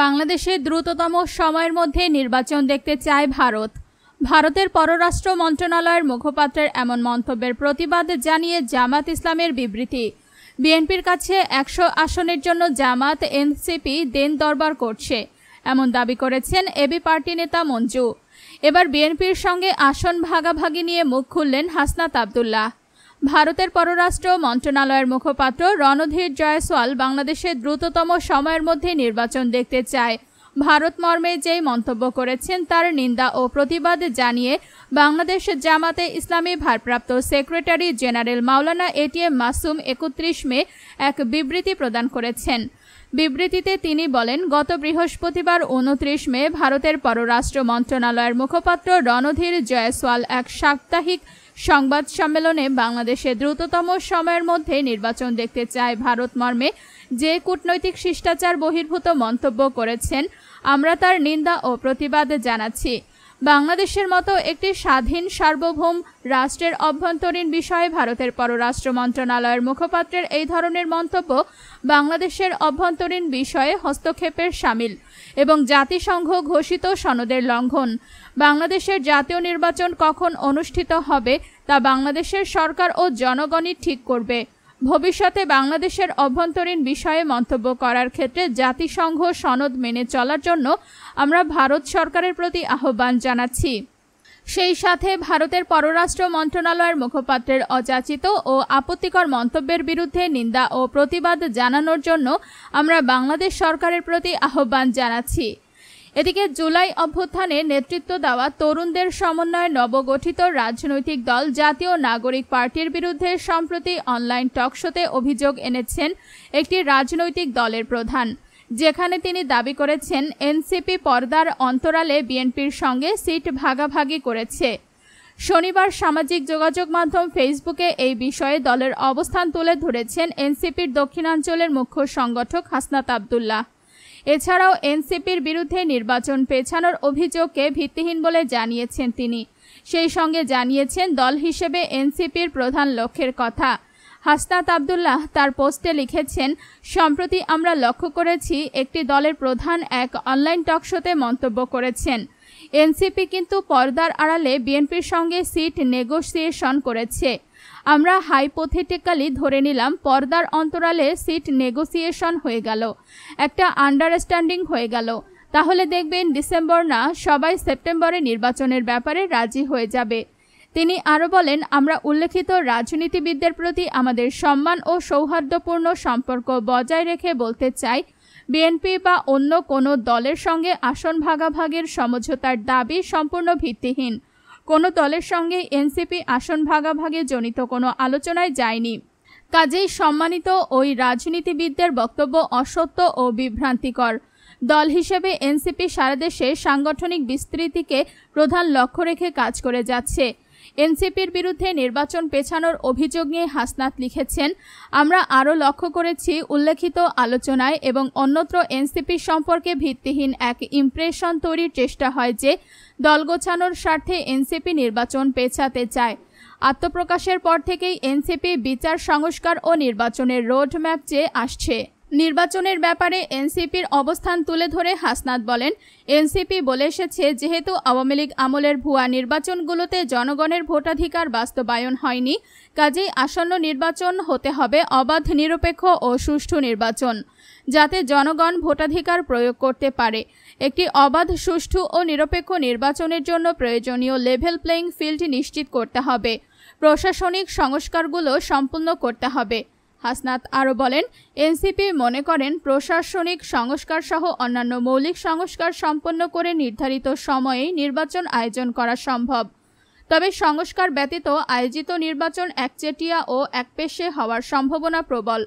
বাংলাদেশে দ্রুততম সময়ের মধ্যে নির্বাচন দেখতে চায় ভারত। ভারতের পররাষ্ট্র মন্ত্রণালয়ের মুখপাত্রের এমন মন্তব্যের প্রতিবাদ জানিয়ে জামাত ইসলামের বিবৃতি। বিএনপির কাছে ১০০ আসনের জন্য জামাত এনসিপি দেন দরবার করছে, এমন দাবি করেছেন এবি পার্টি নেতা মঞ্জু। এবার বিএনপির সঙ্গে আসন ভাগাভাগি নিয়ে মুখ খুললেন হাসনাত আব্দুল্লাহ। ভারতের পররাষ্ট্র মন্ত্রণালয়ের মুখপাত্র রণধীর জয়সওয়াল বাংলাদেশে দ্রুততম সময়ের মধ্যে নির্বাচন দেখতে চায় ভারত মর্মে যেই মন্তব্য করেছেন তার নিন্দা ও প্রতিবাদ জানিয়ে বাংলাদেশ জামাতে ইসলামী ভারপ্রাপ্ত সেক্রেটারি জেনারেল মাওলানা এটিএম মাসুম ৩১ মে এক বিবৃতি প্রদান করেছেন। বিবৃতিতে তিনি বলেন, গত বৃহস্পতিবার ২৯ মে ভারতের পররাষ্ট্র মন্ত্রণালয়ের মুখপাত্র রণধীর জয়সওয়াল এক সাপ্তাহিক সংবাদ সম্মেলনে বাংলাদেশে দ্রুততম সময়ের মধ্যে নির্বাচন দেখতে চায় ভারত মর্মে যে কূটনৈতিক শিষ্টাচার বহির্ভূত মন্তব্য করেছেন, আমরা তার নিন্দা ও প্রতিবাদ জানাচ্ছি। বাংলাদেশের মতো একটি স্বাধীন সার্বভৌম রাষ্ট্রের অভ্যন্তরীণ বিষয়ে ভারতের পররাষ্ট্র মন্ত্রণালয়ের মুখপাত্রের এই ধরনের মন্তব্য বাংলাদেশের অভ্যন্তরীণ বিষয়ে হস্তক্ষেপের শামিল এবং জাতিসংঘ ঘোষিত সনদের লঙ্ঘন। বাংলাদেশের জাতীয় নির্বাচন কখন অনুষ্ঠিত হবে তা বাংলাদেশের সরকার ও জনগণই ঠিক করবে। ভবিষ্যতে বাংলাদেশের অভ্যন্তরীণ বিষয়ে মন্তব্য করার ক্ষেত্রে জাতিসংঘ সনদ মেনে চলার জন্য আমরা ভারত সরকারের প্রতি আহ্বান জানাচ্ছি। সেই সাথে ভারতের পররাষ্ট্র মন্ত্রণালয়ের মুখপাত্রের অযাচিত ও আপত্তিকর মন্তব্যের বিরুদ্ধে নিন্দা ও প্রতিবাদ জানানোর জন্য আমরা বাংলাদেশ সরকারের প্রতি আহ্বান জানাচ্ছি। এদিকে জুলাই অভ্যুত্থানে নেতৃত্ব দেওয়া তরুণদের সমন্বয়ে নবগঠিত রাজনৈতিক দল জাতীয় নাগরিক পার্টির বিরুদ্ধে সম্প্রতি অনলাইন টকশোতে অভিযোগ এনেছেন একটি রাজনৈতিক দলের প্রধান, যেখানে তিনি দাবি করেছেন এনসিপি পর্দার অন্তরালে বিএনপির সঙ্গে সিট ভাগাভাগি করেছে। শনিবার সামাজিক যোগাযোগ মাধ্যম ফেসবুকে এই বিষয়ে দলের অবস্থান তুলে ধরেছেন এনসিপির দক্ষিণাঞ্চলের মুখ্য সংগঠক হাসনাত আব্দুল্লাহ। এছাড়াও এনসিপির বিরুদ্ধে নির্বাচন পেছানোর অভিযোগকে ভিত্তিহীন বলে জানিয়েছেন তিনি। সেই সঙ্গে জানিয়েছেন দল হিসেবে এনসিপির প্রধান লক্ষ্যের কথা। হাসনাত আব্দুল্লাহ তার পোস্টে লিখেছেন, সম্প্রতি আমরা লক্ষ্য করেছি একটি দলের প্রধান এক অনলাইন টকশোতে মন্তব্য করেছেন এনসিপি কিন্তু পর্দার আড়ালে বিএনপির সঙ্গে সিট নেগোসিয়েশন করেছে। আমরা হাইপোথেটিক্যালি ধরে নিলাম পর্দার অন্তরালে সিট নেগোসিয়েশন হয়ে গেল, একটা আন্ডারস্ট্যান্ডিং হয়ে গেল। তাহলে দেখবেন ডিসেম্বর না সবাই সেপ্টেম্বরে নির্বাচনের ব্যাপারে রাজি হয়ে যাবে। তিনি আরও বলেন, আমরা উল্লেখিত রাজনীতিবিদদের প্রতি আমাদের সম্মান ও সৌহার্দ্যপূর্ণ সম্পর্ক বজায় রেখে বলতে চাই, বিএনপি বা অন্য কোনো দলের সঙ্গে আসন ভাগাভাগির সমঝোতার দাবি সম্পূর্ণ ভিত্তিহীন। কোনো দলের সঙ্গে এনসিপি আসন ভাগাভাগি জনিত কোনো আলোচনায় যায়নি। কাজেই সম্মানিত ওই রাজনীতিবিদদের বক্তব্য অসত্য ও বিভ্রান্তিকর। দল হিসেবে এনসিপি সারা দেশে সাংগঠনিক বিস্তৃতিকে প্রধান লক্ষ্য রেখে কাজ করে যাচ্ছে। এনসিপির বিরুদ্ধে নির্বাচন পেছানোর অভিযোগ নিয়ে হাসনাত লিখেছেন, আমরা আরও লক্ষ্য করেছি উল্লেখিত আলোচনায় এবং অন্যত্র এনসিপি সম্পর্কে ভিত্তিহীন এক ইমপ্রেশন তৈরির চেষ্টা হয় যে দল গোছানোর স্বার্থে এনসিপি নির্বাচন পেছাতে চায়। আত্মপ্রকাশের পর থেকেই এনসিপি বিচার সংস্কার ও নির্বাচনের রোডম্যাপ চেয়ে আসছে। নির্বাচনের ব্যাপারে এনসিপির অবস্থান তুলে ধরে হাসনাত বলেন, এনসিপি বলে এসেছে যেহেতু আওয়ামী লীগ আমলের ভুয়া নির্বাচনগুলোতে জনগণের ভোটাধিকার বাস্তবায়ন হয়নি, কাজেই আসন্ন নির্বাচন হতে হবে অবাধ, নিরপেক্ষ ও সুষ্ঠু নির্বাচন, যাতে জনগণ ভোটাধিকার প্রয়োগ করতে পারে। একটি অবাধ, সুষ্ঠু ও নিরপেক্ষ নির্বাচনের জন্য প্রয়োজনীয় লেভেল প্লেইং ফিল্ড নিশ্চিত করতে হবে। প্রশাসনিক সংস্কারগুলো সম্পূর্ণ করতে হবে। হাসনাত আরও বলেন, এনসিপি মনে করেন প্রশাসনিক সংস্কার সহ অন্যান্য মৌলিক সংস্কার সম্পন্ন করে নির্ধারিত সময়েই নির্বাচন আয়োজন করা সম্ভব। তবে সংস্কার ব্যতীত আয়োজিত নির্বাচন একচেটিয়া ও একপেশে হওয়ার সম্ভাবনা প্রবল।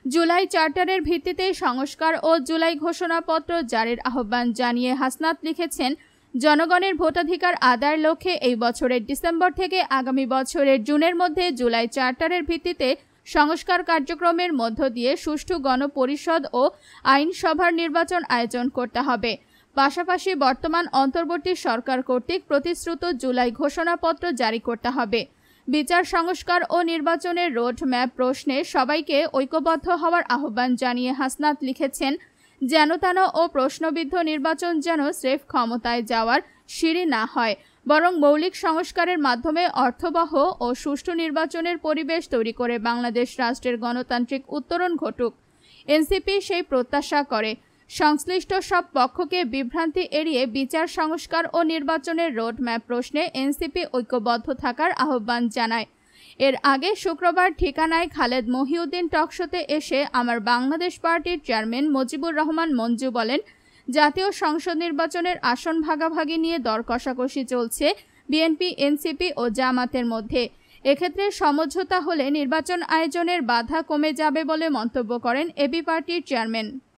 জুলাই চার্টারের ভিত্তিতে সংস্কার ও জুলাই ঘোষণাপত্র জারির আহ্বান জানিয়ে হাসনাত লিখেছেন, জনগণের ভোটাধিকার আদায়ের লক্ষ্যে এই বছরের ডিসেম্বর থেকে আগামী বছরের জুনের মধ্যে জুলাই চার্টারের ভিত্তিতে সংস্কার কার্যক্রমের মধ্য দিয়ে সুষ্ঠু গণপরিষদ ও আইনসভার নির্বাচন আয়োজন করতে হবে। পাশাপাশি বর্তমান অন্তর্বর্তী সরকার কর্তৃক প্রতিশ্রুত জুলাই ঘোষণাপত্র জারি করতে হবে। বিচার সংস্কার ও নির্বাচনের রোড ম্যাপ প্রশ্নে সবাইকে ঐক্যবদ্ধ হওয়ার আহ্বান জানিয়ে হাসনাত লিখেছেন, যেনতেন ও প্রশ্নবিদ্ধ নির্বাচন যেন স্রেফ ক্ষমতায় যাওয়ার সিঁড়ি না হয়, বরং মৌলিক সংস্কারের মাধ্যমে অর্থবহ ও সুষ্ঠু নির্বাচনের পরিবেশ তৈরি করে বাংলাদেশ রাষ্ট্রের গণতান্ত্রিক উত্তরণ ঘটুক। এনসিপি সেই প্রত্যাশা করে। সংশ্লিষ্ট সব পক্ষকে বিভ্রান্তি এড়িয়ে বিচার সংস্কার ও নির্বাচনের রোডম্যাপ প্রশ্নে এনসিপি ঐক্যবদ্ধ থাকার আহ্বান জানায়। এর আগে শুক্রবার ঠিকানায় খালেদ মহিউদ্দিন টকশোতে এসে আমার বাংলাদেশ পার্টির চেয়ারম্যান মুজিবুর রহমান মঞ্জু বলেন, জাতীয় সংসদ নির্বাচনের আসন ভাগাভাগি নিয়ে দর কষাকষি চলছে বিএনপি, এনসিপি ও জামাতের মধ্যে। এক্ষেত্রে সমঝোতা হলে নির্বাচন আয়োজনের বাধা কমে যাবে বলে মন্তব্য করেন এবি পার্টির চেয়ারম্যান।